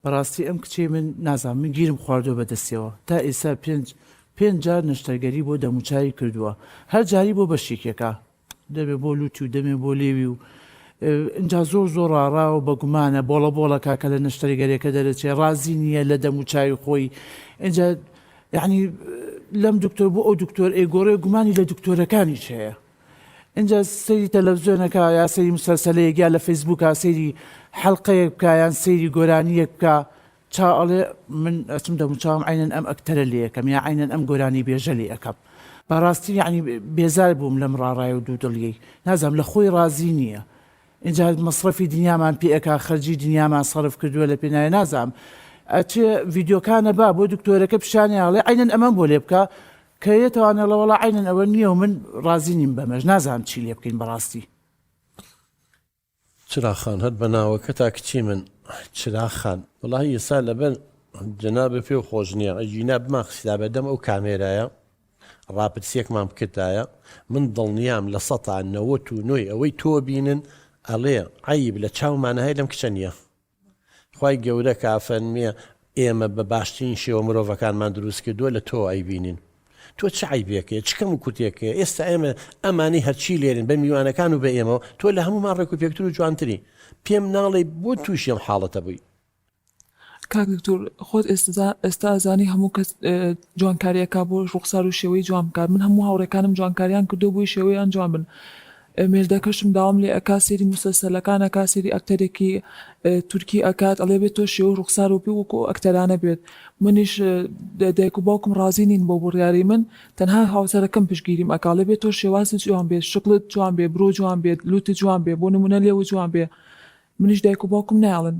بەڕاستی ئەم کچێ من نازانم من گیرم خواردۆ بەدەستەوە تا ئێستا پێنج جار نەشتەرگەری بۆ دەموچایی کردووە هەر جاری بۆ بەشێکێکە دەبێ بۆ لوتی و دەمێ بۆ لێوی و اینجا زۆر ڕاڕاوە بە گومانە بۆڵە کاکە لە نەشتەرگەریەکە دەرەچێ ڕازی نییە لە دەموچای خۆی اینجا یعنی لەم دکتۆر بۆ ئەو دکتۆر ئێگۆڕێ گومانی لە دکتۆرەکانیش هەیە اینجا سەیری تەلەڤیزیۆنەکە یا سەیری مسەلسەلەیەک یا لە فەیسبووکە سەیری حەڵقەیەک بکە یان سەیری گۆرانیەک بکە چاڵێ من ئەچم دەموچاوم عینەن ئەم ئەکتەرە لێ یەکەم یا عینەن ئەم گۆرانی بێژە لێ یەکەم بەڕاستی یعنی بێزار بووم لەم ڕاڕای و دوودڵیەی نازانم لە خۆی ڕازی نییە اینجا مەصرفی دنیامان پێ ئەکا خەرجی دنیامان سەرف کردووە لە پێنایە نازانم ئەچێ ڤیدیۆکانە با بۆ دکتۆرەکە پیشانیاڵێ عینەن ئەمەم بۆ لێ بکە کە یەتوانێت لە وەڵا عینەن ئەوە نییە و من ڕازی نیم بەمەش نازانم چی لێ بکەین بەڕاستی چراخان هەر بەناوەکە تا کچی من چراخان وڵی ئێستا لەبەر جەنابە پێ و خۆش نییە ئەجینا بماخسیدا بەدەم ئەو کامێرایە ڕاپرسیەکمان بکردایە من دڵنیام لە ١٩ ئەوەی تۆ بینن ئەڵێ عیب لە چاومانە هەیە لەم کچە نییە خی گەورە کافەرمیە ئێمە بە باشترین شێوە مرۆڤەکانمان دروست کردووە لە تۆ ئەیبینین تۆ چ عیبێکەیە چکەم و کوتێکەیە ئێستا ئێمە ئەمانی هەرچی لێرن بە میوانەکان و بە ئێمەوە تۆ لە هەمومان ڕێک و پێکتر و جوانتری پێم ناڵێ بۆ تووشیم حاڵەتە بووی کاک دکتۆر خۆت ئێستا ئەزانی هەموو کەس جوانکاریەکە بۆ ڕوخسار و شێوەی جوانکار من هەموو هاوڕێکانم جوانکاریان کردو بۆی شێوەیان جوان بن مێردەکەشم داوام لێ ئەکا سێری مسلسلەکان ئەکا سێری ئەکتەرێکی تورکی ئەکات ئەڵێ بێت تۆ شێوە ڕوخسار و پێ وەکو ئەکتەرانە بێت منیش دایک و باوکم ڕازی نین بۆ بڕیاری من تەنها هاوسەرەکەم پشگیریم ئەکاڵێ بێت تۆ شێوازت جوان بێت شکلت جوان بێ برۆ جوان بێت لوتت جوان بێ بۆ نمونە لێوە جوان بێ منیش دایک و باوکم ناڵن